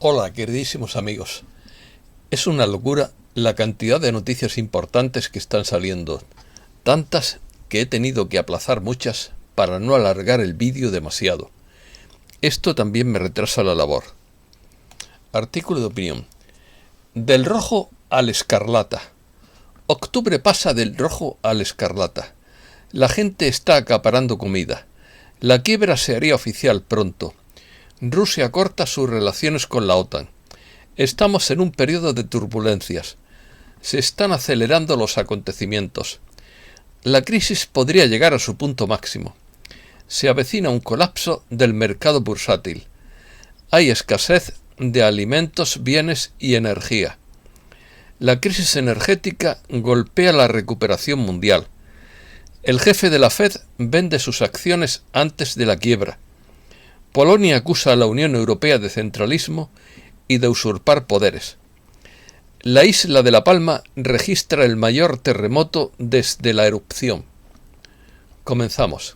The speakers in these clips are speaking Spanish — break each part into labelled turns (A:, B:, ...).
A: Hola, queridísimos amigos. Es una locura la cantidad de noticias importantes que están saliendo. Tantas que he tenido que aplazar muchas para no alargar el vídeo demasiado. Esto también me retrasa la labor. Artículo de opinión. Del rojo al escarlata. Octubre pasa del rojo al escarlata. La gente está acaparando comida. La quiebra se haría oficial pronto. Rusia corta sus relaciones con la OTAN. Estamos en un periodo de turbulencias. Se están acelerando los acontecimientos. La crisis podría llegar a su punto máximo. Se avecina un colapso del mercado bursátil. Hay escasez de alimentos, bienes y energía. La crisis energética golpea la recuperación mundial. El jefe de la Fed vende sus acciones antes de la quiebra. Polonia acusa a la Unión Europea de centralismo y de usurpar poderes. La isla de La Palma registra el mayor terremoto desde la erupción. Comenzamos.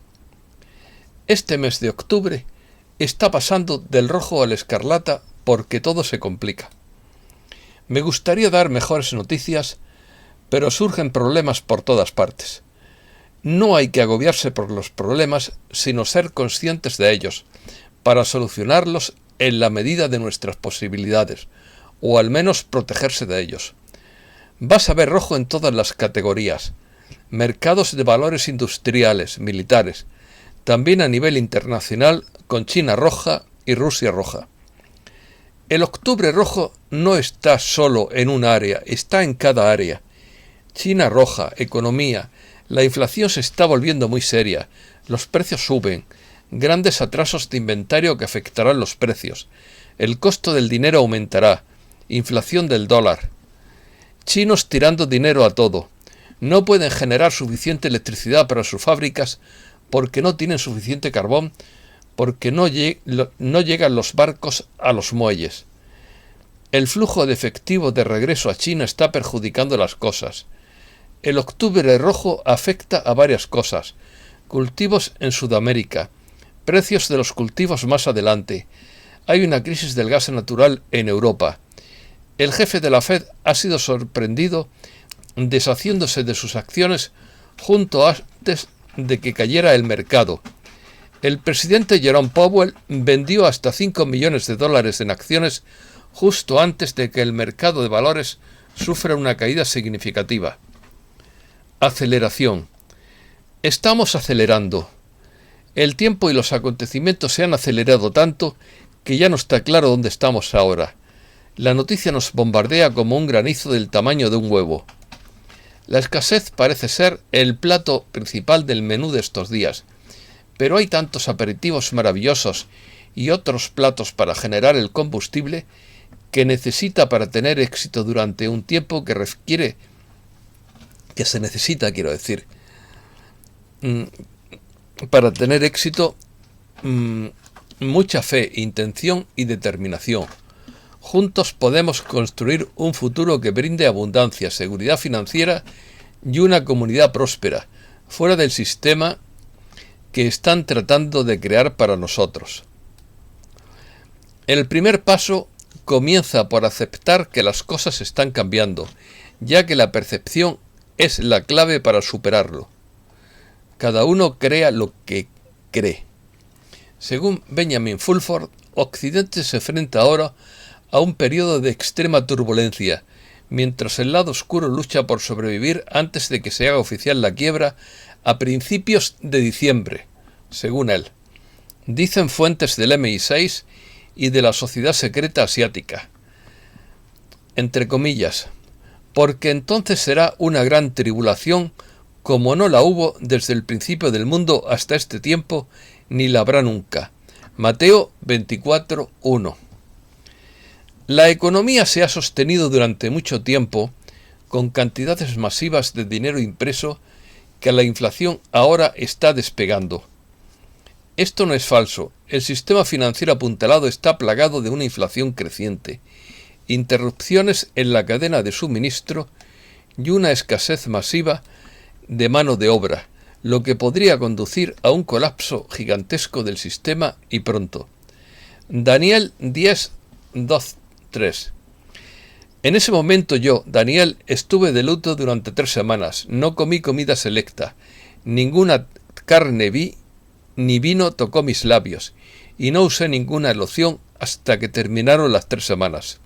A: Este mes de octubre está pasando del rojo al escarlata porque todo se complica. Me gustaría dar mejores noticias, pero surgen problemas por todas partes. No hay que agobiarse por los problemas, sino ser conscientes de ellos, para solucionarlos en la medida de nuestras posibilidades, o al menos protegerse de ellos. Vas a ver rojo en todas las categorías, mercados de valores industriales, militares, también a nivel internacional con China roja y Rusia roja. El octubre rojo no está solo en un área, está en cada área. China roja, economía, la inflación se está volviendo muy seria, los precios suben, grandes atrasos de inventario que afectarán los precios, el costo del dinero aumentará, inflación del dólar. Chinos tirando dinero a todo, no pueden generar suficiente electricidad para sus fábricas porque no tienen suficiente carbón, porque no llegan los barcos a los muelles. El flujo de efectivo de regreso a China está perjudicando las cosas. El octubre rojo afecta a varias cosas. Cultivos en Sudamérica, precios de los cultivos más adelante. Hay una crisis del gas natural en Europa. El jefe de la Fed ha sido sorprendido deshaciéndose de sus acciones justo antes de que cayera el mercado. El presidente Jerome Powell vendió hasta $5 millones en acciones justo antes de que el mercado de valores sufra una caída significativa. Aceleración. Estamos acelerando. El tiempo y los acontecimientos se han acelerado tanto que ya no está claro dónde estamos ahora. La noticia nos bombardea como un granizo del tamaño de un huevo. La escasez parece ser el plato principal del menú de estos días, pero hay tantos aperitivos maravillosos y otros platos para generar el combustible que necesita para tener éxito durante un tiempo para tener éxito, mucha fe, intención y determinación. Juntos podemos construir un futuro que brinde abundancia, seguridad financiera y una comunidad próspera, fuera del sistema que están tratando de crear para nosotros. El primer paso comienza por aceptar que las cosas están cambiando, ya que la percepción es la clave para superarlo. Cada uno crea lo que cree. Según Benjamin Fulford, Occidente se enfrenta ahora a un periodo de extrema turbulencia, mientras el lado oscuro lucha por sobrevivir antes de que se haga oficial la quiebra a principios de diciembre, según él. Dicen fuentes del MI6 y de la Sociedad Secreta Asiática. Entre comillas, porque entonces será una gran tribulación como no la hubo desde el principio del mundo hasta este tiempo, ni la habrá nunca. Mateo 24:1. La economía se ha sostenido durante mucho tiempo con cantidades masivas de dinero impreso que la inflación ahora está despegando. Esto no es falso. El sistema financiero apuntalado está plagado de una inflación creciente, interrupciones en la cadena de suministro y una escasez masiva de mano de obra, lo que podría conducir a un colapso gigantesco del sistema y pronto. Daniel 10 2.3. En ese momento yo, Daniel, estuve de luto durante 3 semanas. No comí comida selecta. Ninguna carne vi, ni vino tocó mis labios. Y no usé ninguna loción hasta que terminaron las 3 semanas.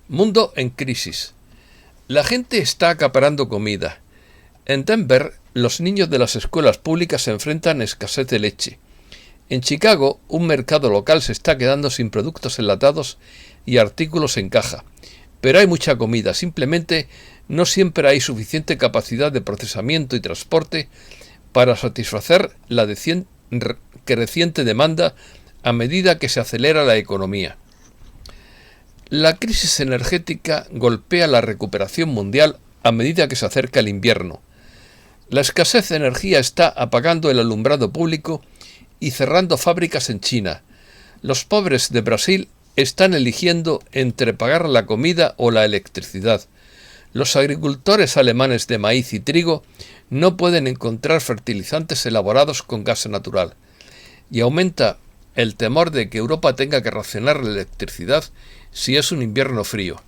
A: Mundo en crisis. La gente está acaparando comida. En Denver, los niños de las escuelas públicas se enfrentan a escasez de leche. En Chicago, un mercado local se está quedando sin productos enlatados y artículos en caja. Pero hay mucha comida, simplemente no siempre hay suficiente capacidad de procesamiento y transporte para satisfacer la creciente demanda a medida que se acelera la economía. La crisis energética golpea la recuperación mundial a medida que se acerca el invierno. La escasez de energía está apagando el alumbrado público y cerrando fábricas en China. Los pobres de Brasil están eligiendo entre pagar la comida o la electricidad. Los agricultores alemanes de maíz y trigo no pueden encontrar fertilizantes elaborados con gas natural. Y aumenta el temor de que Europa tenga que racionar la electricidad si es un invierno frío.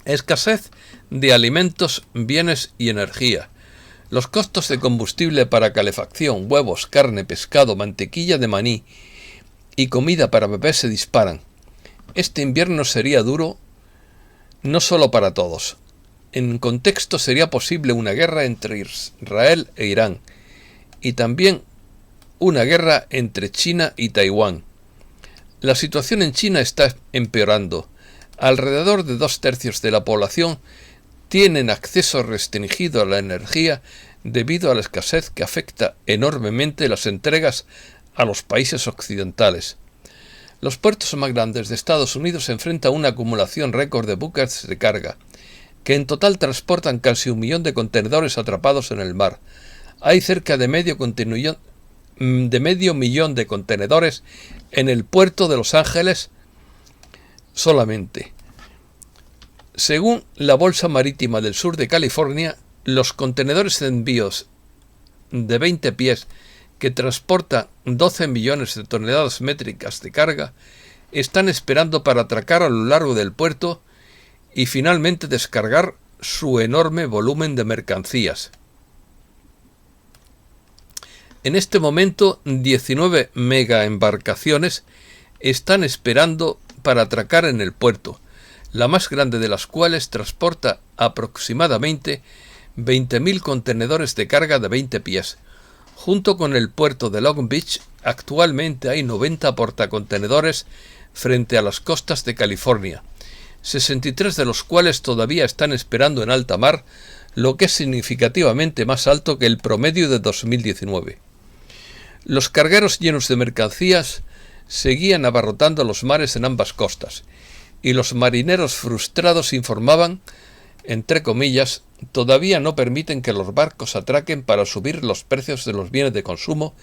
A: Escasez de alimentos, bienes y energía. Los costos de combustible para calefacción, huevos, carne, pescado, mantequilla de maní y comida para bebés se disparan. Este invierno sería duro no solo para todos. En contexto sería posible una guerra entre Israel e Irán y también una guerra entre China y Taiwán. La situación en China está empeorando. Alrededor de 2/3 de la población tienen acceso restringido a la energía debido a la escasez que afecta enormemente las entregas a los países occidentales. Los puertos más grandes de Estados Unidos enfrentan una acumulación récord de buques de carga, que en total transportan casi 1 millón de contenedores atrapados en el mar. Hay cerca de medio millón de contenedores en el puerto de Los Ángeles solamente. Según la Bolsa Marítima del Sur de California, los contenedores de envíos de 20 pies que transportan 12 millones de toneladas métricas de carga están esperando para atracar a lo largo del puerto y finalmente descargar su enorme volumen de mercancías. En este momento, 19 megaembarcaciones están esperando para atracar en el puerto, la más grande de las cuales transporta aproximadamente 20.000 contenedores de carga de 20 pies. Junto con el puerto de Long Beach, actualmente hay 90 portacontenedores frente a las costas de California, 63 de los cuales todavía están esperando en alta mar, lo que es significativamente más alto que el promedio de 2019. Los cargueros llenos de mercancías seguían abarrotando los mares en ambas costas, y los marineros frustrados informaban, entre comillas, todavía no permiten que los barcos atraquen para subir los precios de los bienes de consumo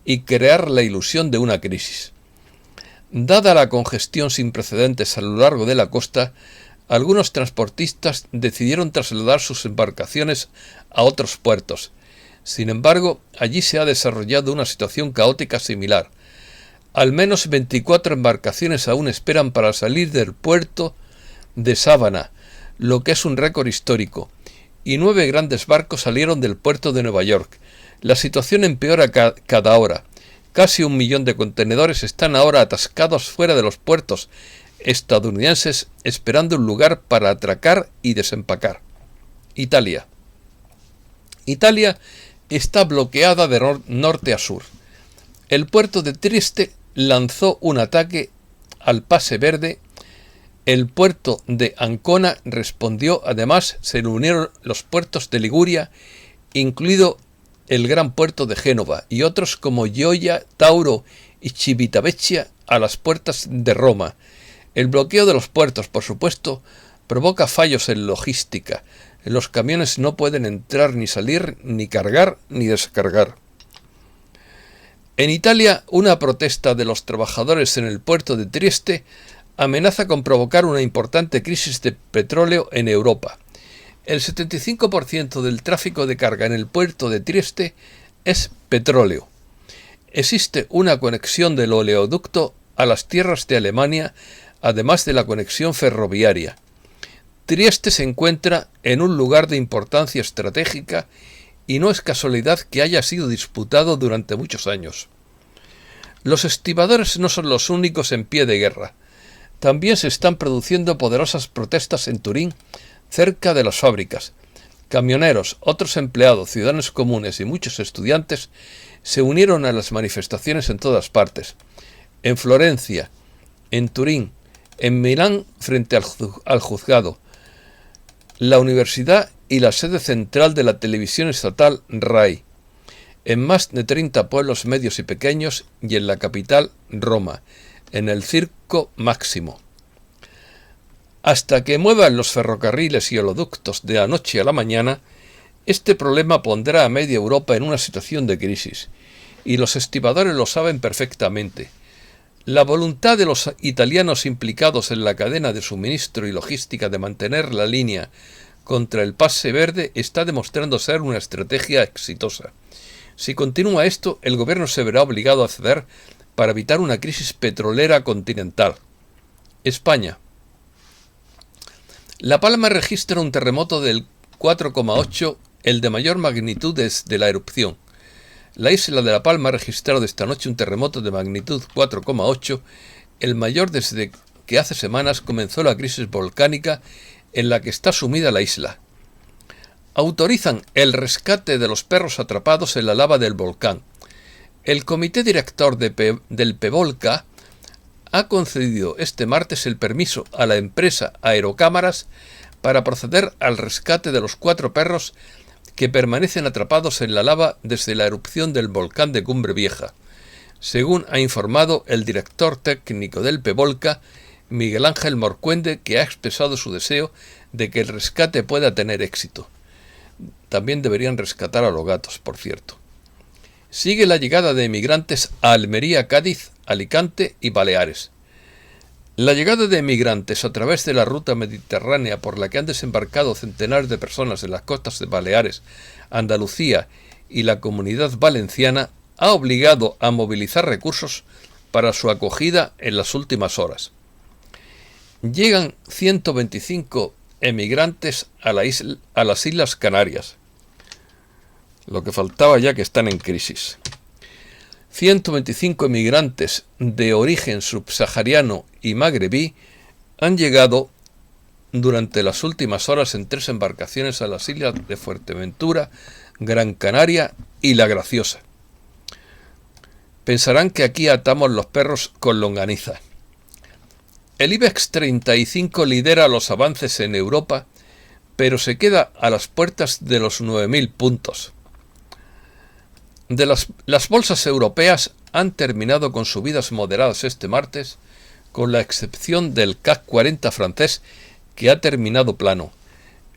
A: y crear la ilusión de una crisis. Dada la congestión sin precedentes a lo largo de la costa, algunos transportistas decidieron trasladar sus embarcaciones a otros puertos. Sin embargo, allí se ha desarrollado una situación caótica similar. Al menos 24 embarcaciones aún esperan para salir del puerto de Savannah, lo que es un récord histórico, y 9 grandes barcos salieron del puerto de Nueva York. La situación empeora cada hora. Casi 1 millón de contenedores están ahora atascados fuera de los puertos estadounidenses esperando un lugar para atracar y desempacar. Italia. Italia está bloqueada de norte a sur. El puerto de Trieste lanzó un ataque al pase verde. El puerto de Ancona respondió. Además, se le unieron los puertos de Liguria, incluido el gran puerto de Génova, y otros como Gioia, Tauro y Civitavecchia a las puertas de Roma. El bloqueo de los puertos, por supuesto, provoca fallos en logística. Los camiones no pueden entrar ni salir, ni cargar ni descargar. En Italia, una protesta de los trabajadores en el puerto de Trieste amenaza con provocar una importante crisis de petróleo en Europa. El 75% del tráfico de carga en el puerto de Trieste es petróleo. Existe una conexión del oleoducto a las tierras de Alemania, además de la conexión ferroviaria. Trieste se encuentra en un lugar de importancia estratégica y no es casualidad que haya sido disputado durante muchos años. Los estibadores no son los únicos en pie de guerra. También se están produciendo poderosas protestas en Turín, cerca de las fábricas. Camioneros, otros empleados, ciudadanos comunes y muchos estudiantes se unieron a las manifestaciones en todas partes. En Florencia, en Turín, en Milán frente al juzgado, la universidad y la sede central de la televisión estatal RAI, en más de 30 pueblos medios y pequeños y en la capital, Roma, en el Circo Máximo. Hasta que muevan los ferrocarriles y oleoductos de la noche a la mañana, este problema pondrá a media Europa en una situación de crisis, y los estibadores lo saben perfectamente. La voluntad de los italianos implicados en la cadena de suministro y logística de mantener la línea contra el pase verde está demostrando ser una estrategia exitosa. Si continúa esto, el gobierno se verá obligado a ceder para evitar una crisis petrolera continental. España. La Palma registra un terremoto del 4,8, el de mayor magnitud desde la erupción. La isla de La Palma ha registrado esta noche un terremoto de magnitud 4,8, el mayor desde que hace semanas comenzó la crisis volcánica en la que está sumida la isla. Autorizan el rescate de los perros atrapados en la lava del volcán. El comité director del PEVOLCA ha concedido este martes el permiso a la empresa Aerocámaras para proceder al rescate de los 4 perros que permanecen atrapados en la lava desde la erupción del volcán de Cumbre Vieja, según ha informado el director técnico del PEVOLCA, Miguel Ángel Morcuende, que ha expresado su deseo de que el rescate pueda tener éxito. También deberían rescatar a los gatos, por cierto. Sigue la llegada de emigrantes a Almería, Cádiz, Alicante y Baleares. La llegada de emigrantes a través de la ruta mediterránea por la que han desembarcado centenares de personas en las costas de Baleares, Andalucía y la Comunidad Valenciana ha obligado a movilizar recursos para su acogida en las últimas horas. Llegan 125 emigrantes a las Islas Canarias. Lo que faltaba ya, que están en crisis. 125 emigrantes de origen subsahariano y magrebí han llegado durante las últimas horas en 3 embarcaciones a las islas de Fuerteventura, Gran Canaria y La Graciosa. Pensarán que aquí atamos los perros con longaniza. El IBEX 35 lidera los avances en Europa, pero se queda a las puertas de los 9.000 puntos. Las bolsas europeas han terminado con subidas moderadas este martes, con la excepción del CAC 40 francés, que ha terminado plano.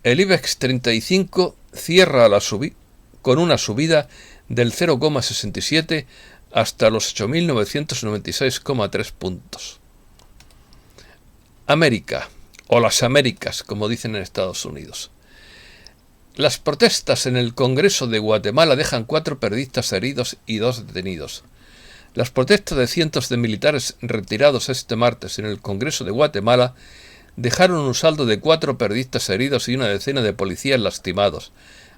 A: El IBEX 35 cierra con una subida del 0,67 hasta los 8.996,3 puntos. América, o las Américas, como dicen en Estados Unidos. Las protestas en el Congreso de Guatemala dejan 4 periodistas heridos y 2 detenidos. Las protestas de cientos de militares retirados este martes en el Congreso de Guatemala dejaron un saldo de 4 periodistas heridos y una decena de policías lastimados,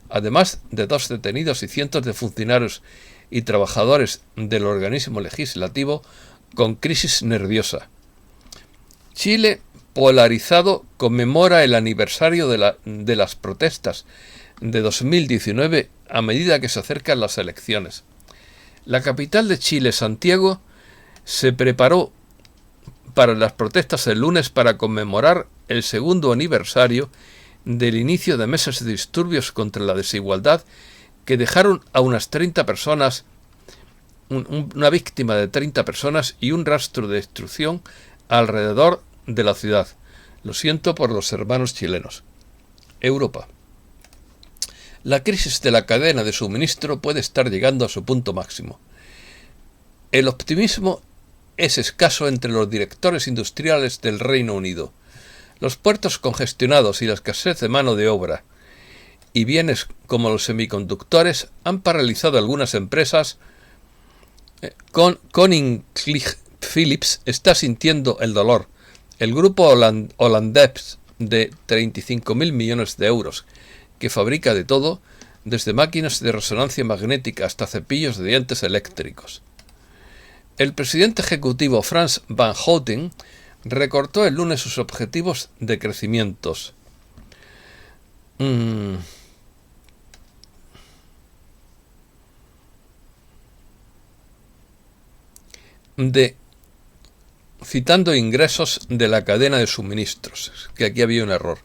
A: además de 2 detenidos y cientos de funcionarios y trabajadores del organismo legislativo con crisis nerviosa. Chile, polarizado, conmemora el aniversario de las protestas de 2019 a medida que se acercan las elecciones. La capital de Chile, Santiago, se preparó para las protestas el lunes para conmemorar el 2º aniversario del inicio de meses de disturbios contra la desigualdad que dejaron a unas 30 personas, una víctima de 30 personas y un rastro de destrucción alrededor de la ciudad. Lo siento por los hermanos chilenos. Europa. La crisis de la cadena de suministro puede estar llegando a su punto máximo. El optimismo es escaso entre los directores industriales del Reino Unido. Los puertos congestionados y la escasez de mano de obra y bienes como los semiconductores han paralizado algunas empresas. Philips está sintiendo el dolor. El grupo holandés de 35.000 millones de euros, que fabrica de todo, desde máquinas de resonancia magnética hasta cepillos de dientes eléctricos. El presidente ejecutivo Frans van Houten recortó el lunes sus objetivos de crecimientos. Citando ingresos de la cadena de suministros, que aquí había un error.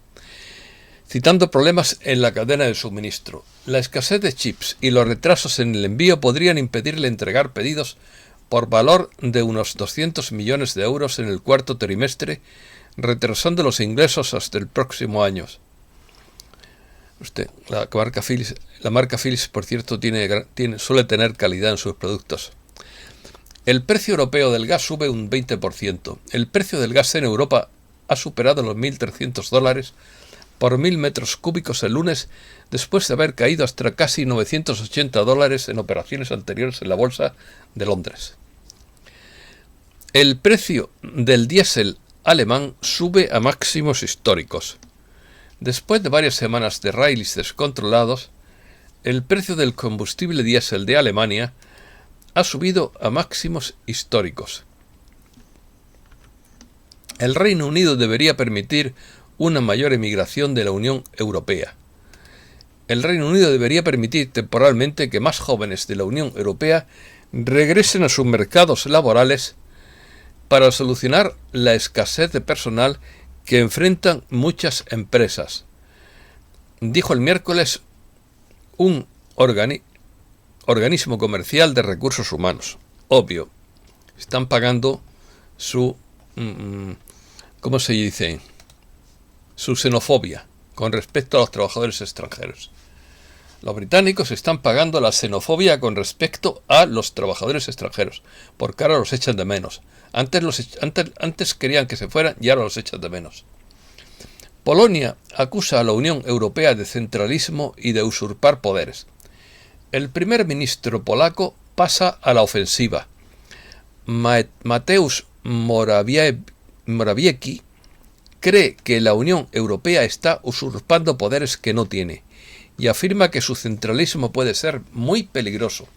A: Citando problemas en la cadena de suministro. La escasez de chips y los retrasos en el envío podrían impedirle entregar pedidos por valor de unos 200 millones de euros en el cuarto trimestre, retrasando los ingresos hasta el próximo año. La marca Philips, por cierto, suele tener calidad en sus productos. El precio europeo del gas sube un 20%. El precio del gas en Europa ha superado los $1.300 por 1.000 metros cúbicos el lunes, después de haber caído hasta casi $980 en operaciones anteriores en la bolsa de Londres. El precio del diésel alemán sube a máximos históricos. Después de varias semanas de rallies descontrolados, el precio del combustible diésel de Alemania ha subido a máximos históricos. El Reino Unido debería permitir una mayor emigración de la Unión Europea. El Reino Unido debería permitir temporalmente que más jóvenes de la Unión Europea regresen a sus mercados laborales para solucionar la escasez de personal que enfrentan muchas empresas, dijo el miércoles un organismo comercial de recursos humanos. Obvio, están pagando su, ¿cómo se dice?, su xenofobia con respecto a los trabajadores extranjeros. Los británicos están pagando la xenofobia con respecto a los trabajadores extranjeros, porque ahora los echan de menos. Antes querían que se fueran y ahora los echan de menos. Polonia acusa a la Unión Europea de centralismo y de usurpar poderes. El primer ministro polaco pasa a la ofensiva. Mateusz Morawiecki cree que la Unión Europea está usurpando poderes que no tiene y afirma que su centralismo puede ser muy peligroso.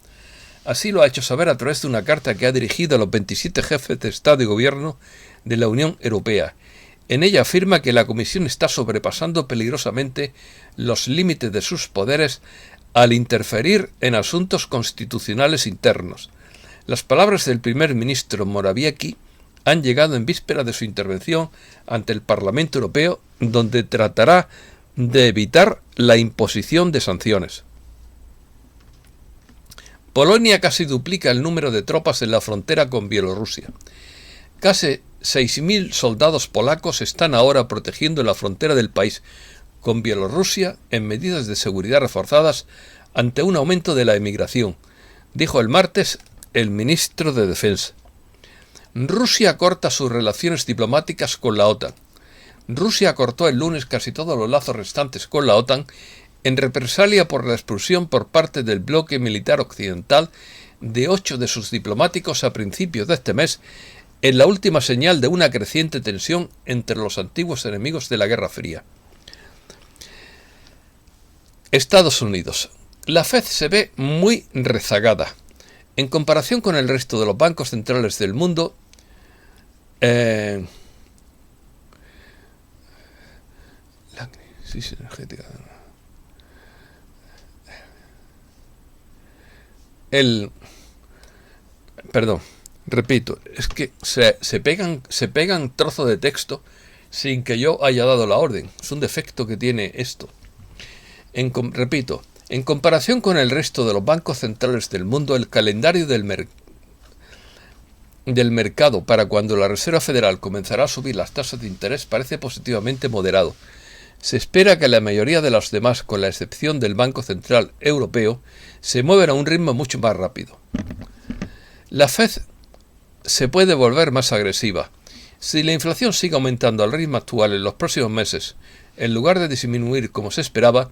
A: Así lo ha hecho saber a través de una carta que ha dirigido a los 27 jefes de Estado y Gobierno de la Unión Europea. En ella afirma que la Comisión está sobrepasando peligrosamente los límites de sus poderes al interferir en asuntos constitucionales internos. Las palabras del primer ministro Morawiecki han llegado en víspera de su intervención ante el Parlamento Europeo, donde tratará de evitar la imposición de sanciones. Polonia casi duplica el número de tropas en la frontera con Bielorrusia. Casi 6.000 soldados polacos están ahora protegiendo la frontera del país con Bielorrusia en medidas de seguridad reforzadas ante un aumento de la emigración, dijo el martes el ministro de Defensa. Rusia corta sus relaciones diplomáticas con la OTAN. Rusia cortó el lunes casi todos los lazos restantes con la OTAN en represalia por la expulsión por parte del bloque militar occidental de 8 de sus diplomáticos a principios de este mes, en la última señal de una creciente tensión entre los antiguos enemigos de la Guerra Fría. Estados Unidos. La Fed se ve muy rezagada. En comparación con el resto de los bancos centrales del mundo, la crisis energética. Repito, es que se pegan trozos de texto sin que yo haya dado la orden. Es un defecto que tiene esto. Repito, en comparación con el resto de los bancos centrales del mundo, el calendario del mercado para cuando la Reserva Federal comenzará a subir las tasas de interés parece positivamente moderado. Se espera que la mayoría de los demás, con la excepción del Banco Central Europeo, se muevan a un ritmo mucho más rápido. La Fed se puede volver más agresiva. Si la inflación sigue aumentando al ritmo actual en los próximos meses, en lugar de disminuir como se esperaba,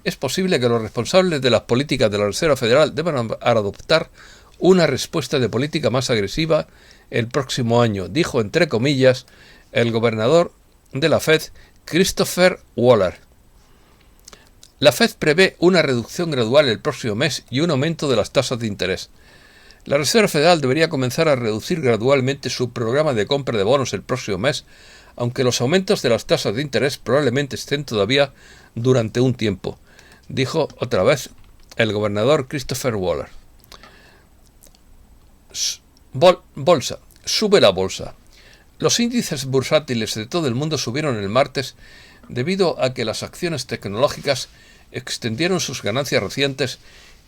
A: es posible que los responsables de las políticas de la Reserva Federal deban adoptar una respuesta de política más agresiva el próximo año, dijo entre comillas el gobernador de la Fed, Christopher Waller. La Fed prevé una reducción gradual el próximo mes y un aumento de las tasas de interés. La Reserva Federal debería comenzar a reducir gradualmente su programa de compra de bonos el próximo mes, aunque los aumentos de las tasas de interés probablemente estén todavía durante un tiempo, dijo otra vez el gobernador Christopher Waller. Bolsa. Sube la bolsa. Los índices bursátiles de todo el mundo subieron el martes debido a que las acciones tecnológicas extendieron sus ganancias recientes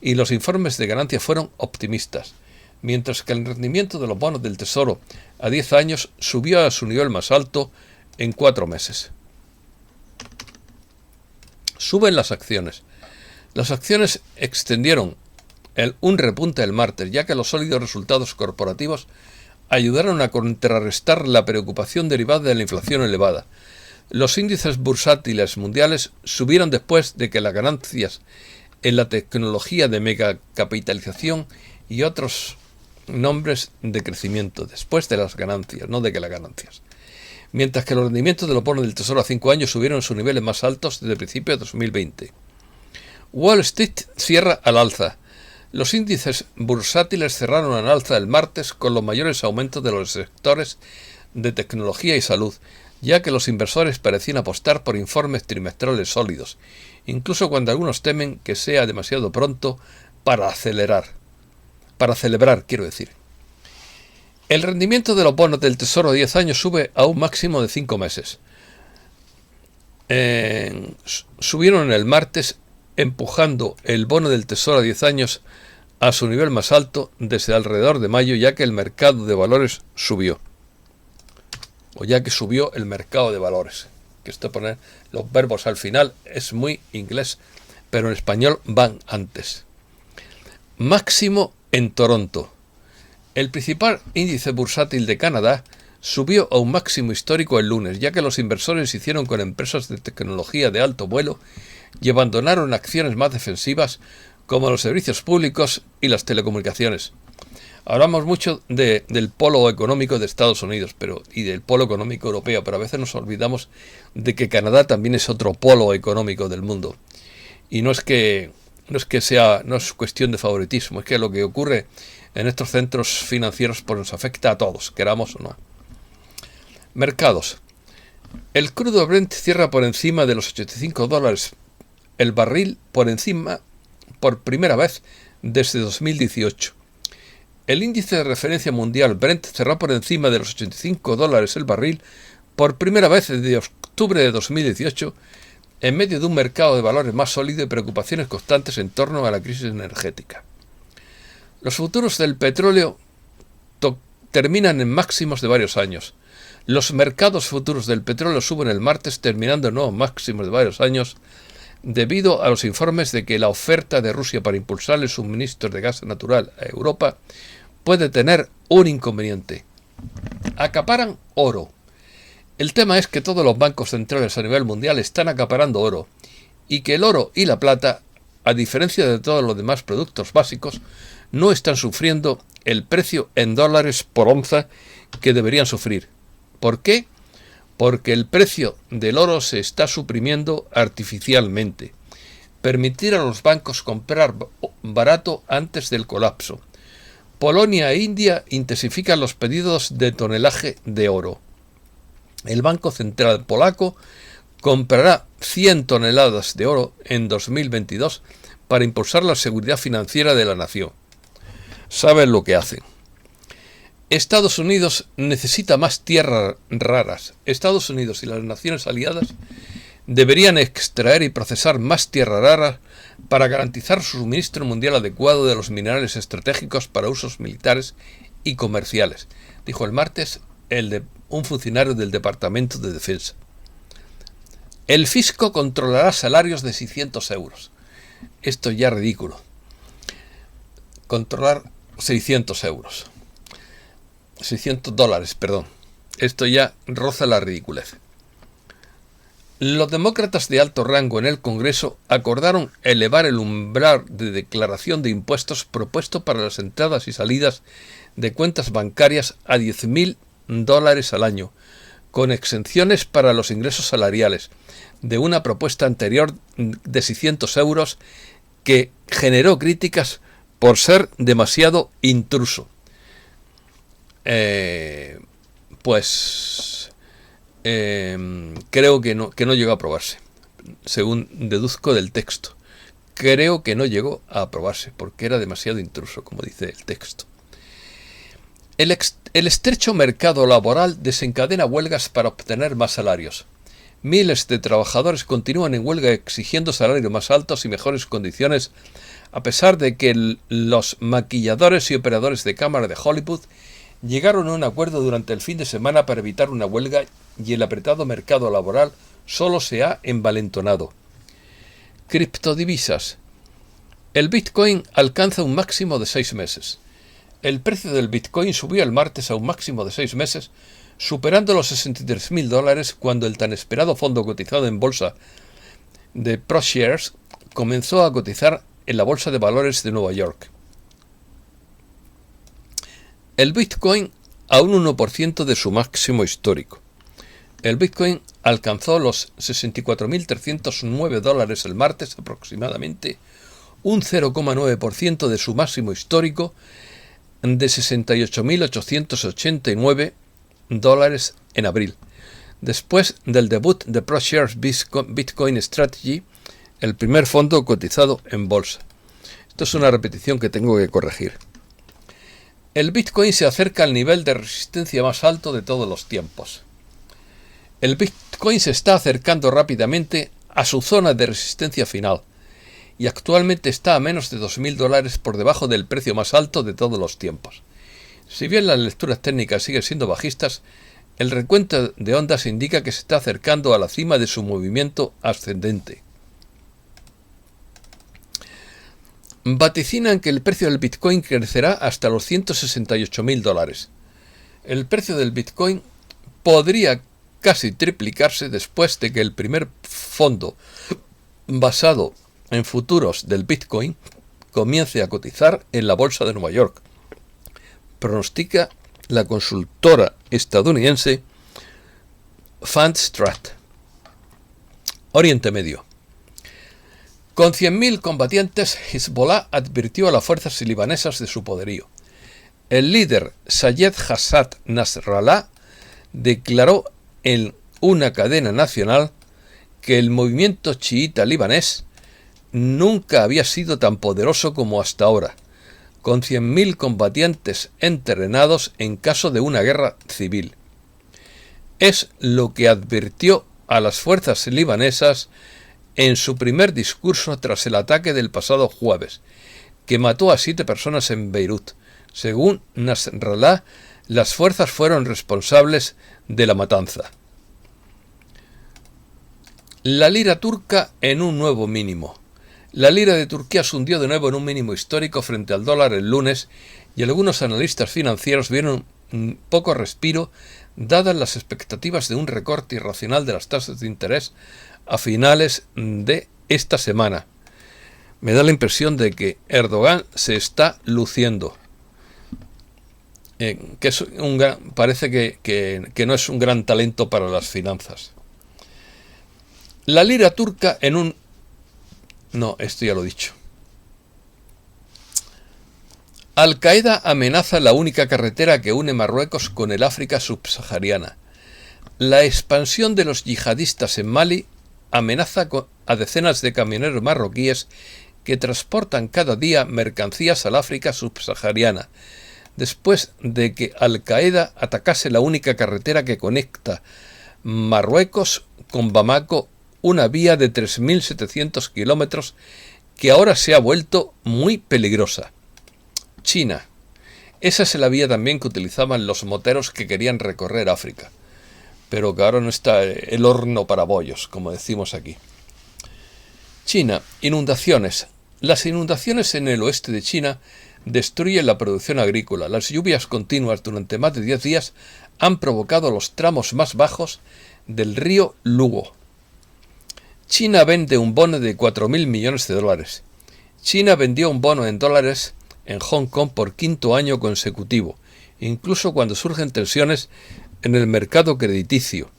A: y los informes de ganancia fueron optimistas, mientras que el rendimiento de los bonos del Tesoro a 10 años subió a su nivel más alto en 4 meses. Suben las acciones. Las acciones extendieron un repunte el martes, ya que los sólidos resultados corporativos ayudaron a contrarrestar la preocupación derivada de la inflación elevada. Los índices bursátiles mundiales subieron después de que las ganancias en la tecnología de megacapitalización y otros nombres de crecimiento, después de las ganancias, no de que las ganancias. Mientras que los rendimientos de los bonos del Tesoro a 5 años subieron a sus niveles más altos desde el principio de 2020. Wall Street cierra al alza. Los índices bursátiles cerraron al alza el martes con los mayores aumentos de los sectores de tecnología y salud, ya que los inversores parecían apostar por informes trimestrales sólidos, incluso cuando algunos temen que sea demasiado pronto para celebrar, quiero decir. El rendimiento de los bonos del Tesoro a 10 años sube a un máximo de 5 meses. Subieron el martes, empujando el bono del Tesoro a 10 años a su nivel más alto desde alrededor de mayo, ya que el mercado de valores subió. O ya que subió el mercado de valores. Que esto poner los verbos al final es muy inglés, pero en español van antes. Máximo en Toronto. El principal índice bursátil de Canadá subió a un máximo histórico el lunes, ya que los inversores se hicieron con empresas de tecnología de alto vuelo y abandonaron acciones más defensivas como los servicios públicos y las telecomunicaciones. Hablamos mucho del polo económico de Estados Unidos y del polo económico europeo, pero a veces nos olvidamos de que Canadá también es otro polo económico del mundo. Y no es cuestión de favoritismo, es que lo que ocurre en estos centros financieros pues nos afecta a todos, queramos o no. Mercados. El crudo Brent cierra por encima de los $85 el barril, por primera vez desde 2018. El índice de referencia mundial Brent cerró por encima de los $85 el barril por primera vez desde octubre de 2018, en medio de un mercado de valores más sólido y preocupaciones constantes en torno a la crisis energética. Los futuros del petróleo terminan en máximos de varios años. Los mercados futuros del petróleo suben el martes, terminando en nuevos máximos de varios años, debido a los informes de que la oferta de Rusia para impulsar el suministro de gas natural a Europa puede tener un inconveniente. Acaparan oro. El tema es que todos los bancos centrales a nivel mundial están acaparando oro, y que el oro y la plata, a diferencia de todos los demás productos básicos, no están sufriendo el precio en dólares por onza que deberían sufrir. ¿Por qué? Porque el precio del oro se está suprimiendo artificialmente. Permitir a los bancos comprar barato antes del colapso. Polonia e India intensifican los pedidos de tonelaje de oro. El Banco Central polaco comprará 100 toneladas de oro en 2022 para impulsar la seguridad financiera de la nación. Saben lo que hacen. Estados Unidos necesita más tierras raras. Estados Unidos y las naciones aliadas deberían extraer y procesar más tierra rara para garantizar su suministro mundial adecuado de los minerales estratégicos para usos militares y comerciales, dijo el martes un funcionario del Departamento de Defensa. El fisco controlará salarios de 600 euros. Esto ya es ridículo. Controlar 600 euros. 600 dólares, perdón. Esto ya roza la ridiculez. Los demócratas de alto rango en el Congreso acordaron elevar el umbral de declaración de impuestos propuesto para las entradas y salidas de cuentas bancarias a $10.000 al año, con exenciones para los ingresos salariales, de una propuesta anterior de 600 euros que generó críticas por ser demasiado intruso. Creo que no llegó a aprobarse, según deduzco del texto. Creo que no llegó a aprobarse porque era demasiado intruso, como dice el texto. El estrecho mercado laboral desencadena huelgas para obtener más salarios. Miles de trabajadores continúan en huelga exigiendo salarios más altos y mejores condiciones, a pesar de que los maquilladores y operadores de cámara de Hollywood llegaron a un acuerdo durante el fin de semana para evitar una huelga, y el apretado mercado laboral solo se ha envalentonado. Criptodivisas. El Bitcoin alcanza un máximo de 6 meses. El precio del Bitcoin subió el martes a un máximo de 6 meses, superando los $63.000 cuando el tan esperado fondo cotizado en bolsa de ProShares comenzó a cotizar en la Bolsa de Valores de Nueva York. El Bitcoin a un 1% de su máximo histórico. El Bitcoin alcanzó los $64.309 el martes aproximadamente, un 0,9% de su máximo histórico de $68.889 en abril, después del debut de ProShares Bitcoin Strategy, el primer fondo cotizado en bolsa. Esto es una repetición que tengo que corregir. El Bitcoin se acerca al nivel de resistencia más alto de todos los tiempos. El Bitcoin se está acercando rápidamente a su zona de resistencia final y actualmente está a menos de $2.000 por debajo del precio más alto de todos los tiempos. Si bien las lecturas técnicas siguen siendo bajistas, el recuento de ondas indica que se está acercando a la cima de su movimiento ascendente. Vaticinan que el precio del Bitcoin crecerá hasta los $168.000. El precio del Bitcoin podría casi triplicarse después de que el primer fondo basado en futuros del Bitcoin comience a cotizar en la Bolsa de Nueva York, pronostica la consultora estadounidense Fundstrat. Oriente Medio. Con 100.000 combatientes, Hezbollah advirtió a las fuerzas libanesas de su poderío. El líder Sayed Hassan Nasrallah declaró en una cadena nacional que el movimiento chiita libanés nunca había sido tan poderoso como hasta ahora, con 100.000 combatientes entrenados en caso de una guerra civil. Es lo que advirtió a las fuerzas libanesas en su primer discurso tras el ataque del pasado jueves, que mató a 7 personas en Beirut. Según Nasrallah, las fuerzas fueron responsables de la matanza. La lira turca en un nuevo mínimo. La lira de Turquía se hundió de nuevo en un mínimo histórico frente al dólar el lunes, y algunos analistas financieros vieron un poco respiro dadas las expectativas de un recorte irracional de las tasas de interés a finales de esta semana. Me da la impresión de que Erdogan se está luciendo. Parece que no es un gran talento para las finanzas. La lira turca en un... No, esto ya lo he dicho. Al-Qaeda amenaza la única carretera que une Marruecos con el África subsahariana. La expansión de los yihadistas en Mali amenaza a decenas de camioneros marroquíes que transportan cada día mercancías al África subsahariana, después de que Al-Qaeda atacase la única carretera que conecta Marruecos con Bamako, una vía de 3.700 kilómetros que ahora se ha vuelto muy peligrosa. China. Esa es la vía también que utilizaban los moteros que querían recorrer África, pero que ahora no está el horno para bollos, como decimos aquí. China. Inundaciones. Las inundaciones en el oeste de China destruyen la producción agrícola. Las lluvias continuas durante más de 10 días han provocado los tramos más bajos del río Luo. China vende un bono de $4.000 millones. China vendió un bono en dólares en Hong Kong por 5º año consecutivo, incluso cuando surgen tensiones en el mercado crediticio,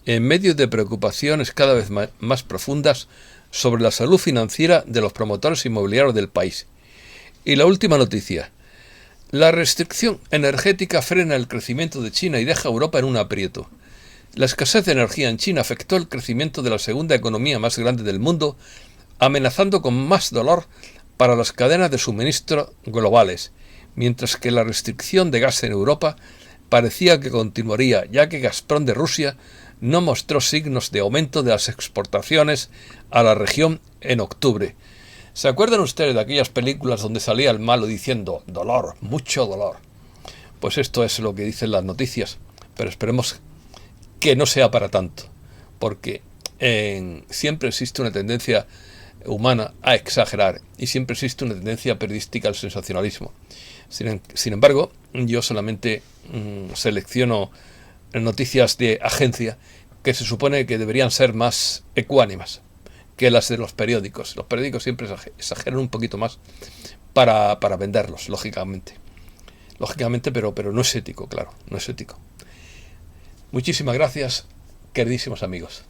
A: en medio de preocupaciones cada vez más profundas sobre la salud financiera de los promotores inmobiliarios del país. Y la última noticia: la restricción energética frena el crecimiento de China y deja a Europa en un aprieto. La escasez de energía en China afectó el crecimiento de la segunda economía más grande del mundo, amenazando con más dolor para las cadenas de suministro globales, mientras que la restricción de gas en Europa parecía que continuaría, ya que Gazprom de Rusia no mostró signos de aumento de las exportaciones a la región en octubre. ¿Se acuerdan ustedes de aquellas películas donde salía el malo diciendo dolor, mucho dolor? Pues esto es lo que dicen las noticias, pero esperemos que no sea para tanto, porque siempre existe una tendencia humana a exagerar y siempre existe una tendencia periodística al sensacionalismo. Sin embargo, yo solamente selecciono noticias de agencia que se supone que deberían ser más ecuánimas que las de los periódicos. Los periódicos siempre exageran un poquito más para venderlos, lógicamente, pero no es ético, claro, no es ético. Muchísimas gracias, queridísimos amigos.